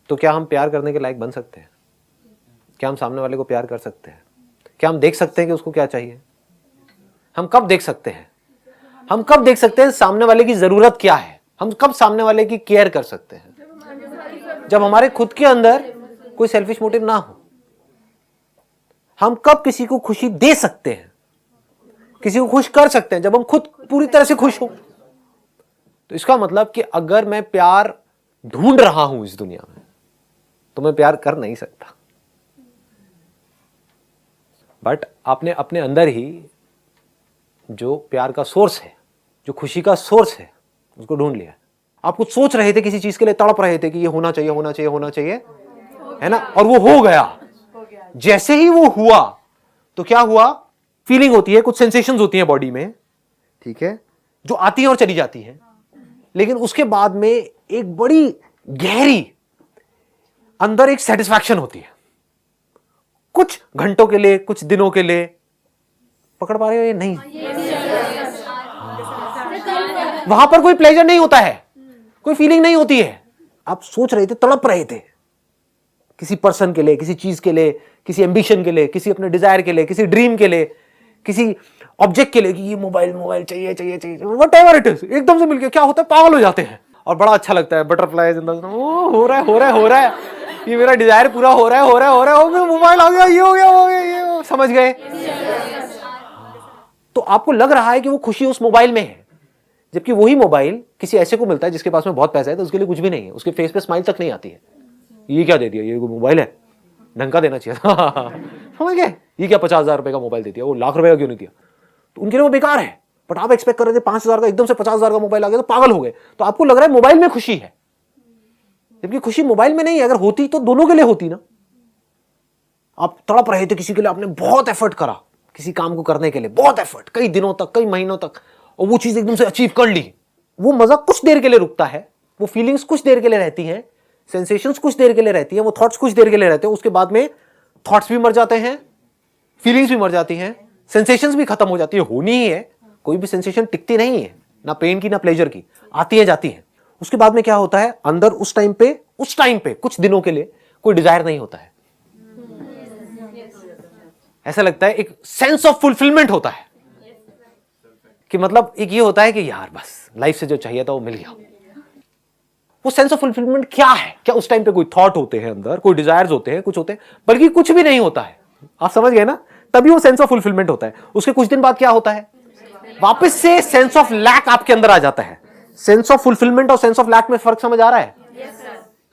तो क्या हम प्यार करने के लायक बन सकते हैं? क्या हम सामने वाले को प्यार कर सकते हैं? क्या हम देख सकते हैं कि उसको क्या चाहिए? हम कब देख सकते हैं? हम कब देख सकते हैं सामने वाले की जरूरत क्या है? हम कब सामने वाले की केयर कर सकते हैं? जब हमारे खुद के अंदर कोई सेल्फिश मोटिव ना हो। हम कब किसी को खुशी दे सकते हैं, किसी को खुश कर सकते हैं? जब हम खुद पूरी तरह से खुश हो। तो इसका मतलब कि अगर मैं प्यार ढूंढ रहा हूं इस दुनिया में, तो मैं प्यार कर नहीं सकता। बट आपने अपने अंदर ही जो प्यार का सोर्स है, जो खुशी का सोर्स है, उसको ढूंढ लिया। आप कुछ सोच रहे थे, किसी चीज के लिए तड़प रहे थे कि ये होना चाहिए, होना चाहिए, होना चाहिए, है ना, और वो हो गया। जैसे ही वो हुआ तो क्या हुआ? फीलिंग होती है, कुछ सेंसेशंस होती हैं बॉडी में, ठीक है, जो आती है और चली जाती है। लेकिन उसके बाद में एक बड़ी गहरी अंदर एक सेटिस्फैक्शन होती है, कुछ घंटों के लिए, कुछ दिनों के लिए। पकड़ पा रहे हो ये? नहीं। वहां पर कोई प्लेजर नहीं होता है, कोई फीलिंग नहीं होती है। आप सोच रहे थे, तड़प रहे थे किसी पर्सन के लिए, किसी चीज के लिए, किसी एम्बिशन के लिए, किसी अपने डिजायर के लिए, किसी ड्रीम के लिए, किसी ऑब्जेक्ट के लिए कि ये मोबाइल मोबाइल चाहिए चाहिए चाहिए, व्हाटएवर इट इज। एकदम से मिलके क्या होता है? पागल हो जाते हैं और बड़ा अच्छा लगता है। बटरफ्लाइज इन द, हो रहा है, हो रहा है, हो रहा है, ये मेरा डिजायर पूरा हो रहा है, हो रहा है, हो रहा है, मोबाइल आ गया, ये हो गया, वो हो गया, ये समझ गए? तो आपको लग रहा है कि वो खुशी उस मोबाइल में है, जबकि वही मोबाइल किसी ऐसे को मिलता है जिसके पास में बहुत पैसा है, तो उसके लिए कुछ भी नहीं है, उसके फेस पे स्माइल तक नहीं आती है। ये क्या दे दिया? ये मोबाइल है, ढंग का देना चाहिए। समझ गए? ये क्या 50,000 रुपए का मोबाइल दे दिया, वो लाख रुपए का क्यों नहीं दिया? तो उनके लिए वो बेकार है। बट आप एक्सपेक्ट कर रहे थे 5,000 का, एकदम से 50,000 का मोबाइल आ गया तो पागल हो गए। तो आपको लग रहा है मोबाइल में खुशी है, जबकि खुशी मोबाइल में नहीं है। अगर होती तो दोनों के लिए होती ना। आप तड़प रहे थे किसी के लिए, आपने बहुत एफर्ट करा किसी काम को करने के लिए, बहुत एफर्ट, कई दिनों तक, कई महीनों तक, और वो चीज एकदम से अचीव कर ली। वो मजा कुछ देर के लिए रुकता है, वो फीलिंग्स कुछ देर के लिए रहती हैं, सेंसेशंस कुछ देर के लिए रहती हैं, वो थॉट्स कुछ देर के लिए रहते हैं। उसके बाद में थॉट्स भी मर जाते हैं, फीलिंग्स भी मर जाती हैं, सेंसेशंस भी खत्म हो जाती है। होनी ही है, कोई भी सेंसेशन टिकती नहीं है, ना पेन की ना प्लेजर की, आती है जाती है। उसके बाद में क्या होता है? अंदर उस टाइम पे कुछ दिनों के लिए कोई डिजायर नहीं होता है। ऐसा लगता है एक सेंस ऑफ फुलफिलमेंट होता है, कि मतलब एक ये होता है कि यार बस लाइफ से जो चाहिए था वो मिल गया। वो सेंस ऑफ फुलफिलमेंट क्या है? क्या उस टाइम पे कोई थॉट होते हैं अंदर, कोई डिजायर्स होते हैं, कुछ होते हैं? बल्कि कुछ भी नहीं होता है। आप समझ गए ना? तभी वो सेंस ऑफ फुलफिलमेंट होता है। उसके कुछ दिन बाद क्या होता है? वापस से सेंस ऑफ लैक आपके अंदर आ जाता है। सेंस ऑफ फुलफिलमेंट और सेंस ऑफ लैक में फर्क समझ आ रहा है?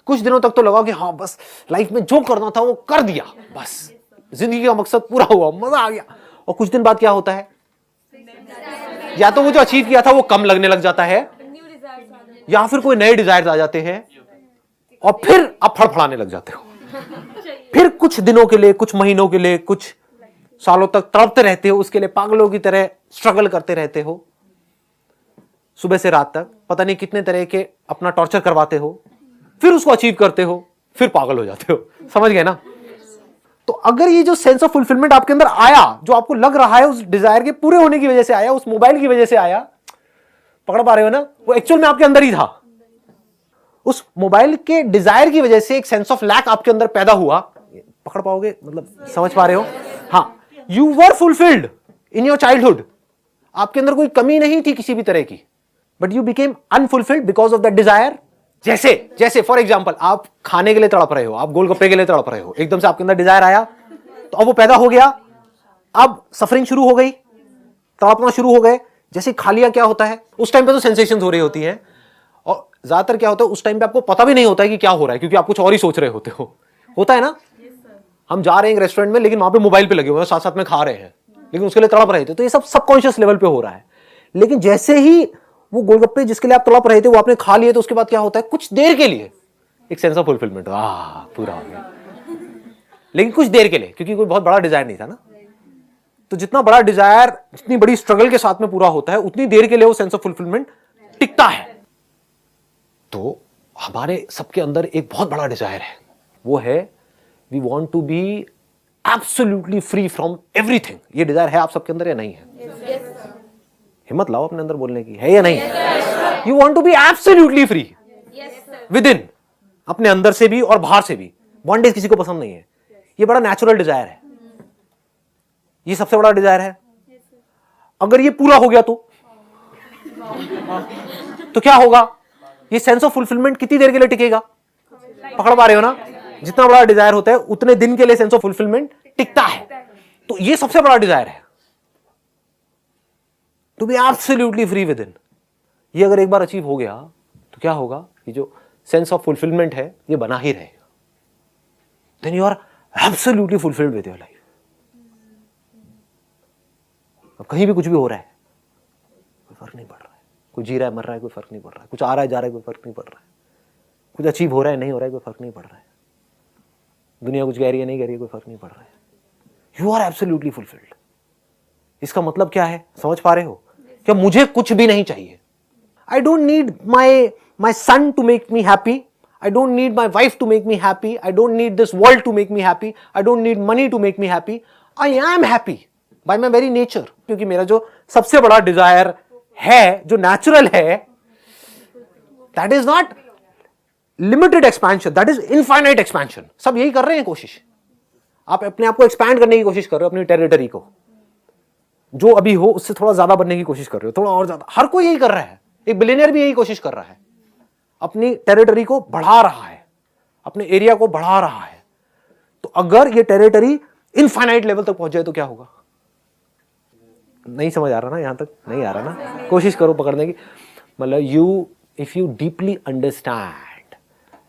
कुछ दिनों तक तो लगा कि हाँ बस लाइफ में जो करना था वो कर दिया, बस जिंदगी का मकसद पूरा हुआ, मजा आ गया। और कुछ दिन बाद क्या होता है? या तो वो जो अचीव किया था वो कम लगने लग जाता है, या फिर कोई नए डिजायर्स आ जाते हैं, और फिर आप फड़फड़ाने लग जाते हो। फिर कुछ दिनों के लिए, कुछ महीनों के लिए, कुछ सालों तक तड़पते रहते हो, उसके लिए पागलों की तरह स्ट्रगल करते रहते हो, सुबह से रात तक पता नहीं कितने तरह के अपना टॉर्चर करवाते हो, फिर उसको अचीव करते हो, फिर पागल हो जाते हो। समझ गए ना? तो अगर ये जो सेंस ऑफ फुलफिलमेंट आपके अंदर आया, जो आपको लग रहा है उस डिजायर के पूरे होने की वजह से आया, उस मोबाइल की वजह से आया, पकड़ पा रहे हो ना? वो एक्चुअल में आपके अंदर ही था। उस मोबाइल के डिजायर की वजह से एक सेंस ऑफ लैक आपके अंदर पैदा हुआ। पकड़ पाओगे? मतलब समझ पा रहे हो? हाँ, you were fulfilled in your childhood. आपके अंदर कोई कमी नहीं थी किसी भी तरह की, but you became unfulfilled because of that desire. जैसे फॉर एग्जाम्पल, आप खाने के लिए तड़प रहे हो, आप गोलगप्पे के लिए तड़प रहे हो, एकदम से आपके अंदर डिजायर आया, तो अब वो पैदा हो गया, अब सफरिंग शुरू हो गई, तड़पना शुरू हो गए। जैसे खा लिया, क्या होता है उस टाइम पे? तो सेंसेशंस हो रही होती हैं, और ज्यादातर क्या होता है उस टाइम पे आपको पता भी नहीं होता है कि क्या हो रहा है, क्योंकि आप कुछ और ही सोच रहे होते हो। होता है ना? हम जा रहे हैं एक रेस्टोरेंट में, लेकिन वहां पे मोबाइल पे लगे हुए हैं, साथ साथ में खा रहे हैं, लेकिन उसके लिए तड़प रहे थे। तो ये सब सबकॉन्शियस लेवल पे हो रहा है। लेकिन जैसे ही वो गोलगप्पे जिसके लिए आप तड़प रहे थे वो आपने खा लिए, तो उसके बाद क्या होता है? कुछ देर के लिए एक सेंस ऑफ फुलफिलमेंट, पूरा हो गया, लेकिन कुछ देर के लिए, क्योंकि कोई बहुत बड़ा डिजायर नहीं था ना। तो जितना बड़ा डिजायर, जितनी बड़ी स्ट्रगल के साथ में पूरा होता है, उतनी देर के लिए वो सेंस ऑफ फुलफिलमेंट टिकता है। तो हमारे सबके अंदर एक बहुत बड़ा डिजायर है, वो है we want to be absolutely free from everything. ये डिजायर है आप सबके अंदर या नहीं है? हिम्मत लाओ अपने अंदर बोलने की, है या नहीं? You want to be absolutely free within. अपने अंदर से भी और बाहर से भी। बॉन्डेज किसी को पसंद नहीं है, ये बड़ा नेचुरल डिजायर है, ये सबसे बड़ा डिजायर है। अगर ये पूरा हो गया तो क्या होगा? ये सेंस ऑफ फुलफिलमेंट कितनी देर के लिए टिकेगा? पकड़ पा रहे हो ना? जितना बड़ा डिजायर होता है उतने दिन के लिए सेंस ऑफ फुलफिलमेंट टिकता है। तो ये सबसे बड़ा डिजायर है, to be absolutely free within. ये अगर एक बार अचीव हो गया तो क्या होगा? ये जो सेंस ऑफ फुलफिलमेंट है ये बना ही रहेगा। Then you are absolutely fulfilled with your life. अब कहीं भी कुछ भी हो रहा है कोई फर्क नहीं पड़ रहा है, कोई जी रहा है मर रहा है कोई फर्क नहीं पड़ रहा है, कुछ आ रहा है जा रहा है कोई फर्क नहीं पड़ रहा है, कुछ अचीव हो रहा है नहीं हो रहा है कोई फर्क नहीं पड़ रहा है, दुनिया कुछ कह रही है नहीं कह रही है कोई फर्क नहीं पड़ रहा है। You are absolutely fulfilled. इसका मतलब क्या है? समझ पा रहे हो? क्या मुझे कुछ भी नहीं चाहिए। I don't need my son to make me happy, I don't need my wife to make me happy, I don't need this world to make me happy, I don't need money to make me happy, I am happy by my very nature। क्योंकि मेरा जो सबसे बड़ा desire है, जो natural है, that is not limited expansion, that is infinite expansion। सब यही कर रहे हैं कोशिश। आप अपने आप को एक्सपैंड करने की कोशिश कर रहे हो, अपनी टेरिटरी को, जो अभी हो उससे थोड़ा ज्यादा बनने की कोशिश कर रहे हो, थोड़ा और ज्यादा। हर कोई यही कर रहा है, एक बिलियनियर भी यही कोशिश कर रहा है, अपनी टेरिटरी को बढ़ा रहा है, अपने एरिया को बढ़ा रहा है। तो अगर ये टेरिटरी इनफाइनाइट लेवल तक पहुंच जाए तो क्या होगा? नहीं समझ आ रहा ना? यहां तक नहीं आ रहा ना? कोशिश करो पकड़ने की। मतलब if you deeply understand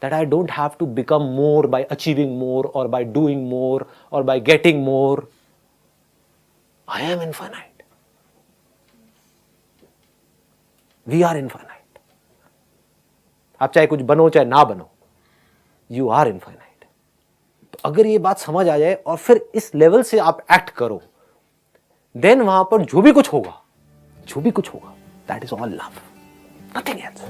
that I don't have to become more by achieving more और बाय डूइंग मोर और by getting more, I am infinite, we are infinite. आप चाहे कुछ बनो चाहे ना बनो, यू आर इनफाइनाइट। तो अगर ये बात समझ आ जाए और फिर इस लेवल से आप एक्ट करो, देन वहां पर जो भी कुछ होगा that is all love, nothing else.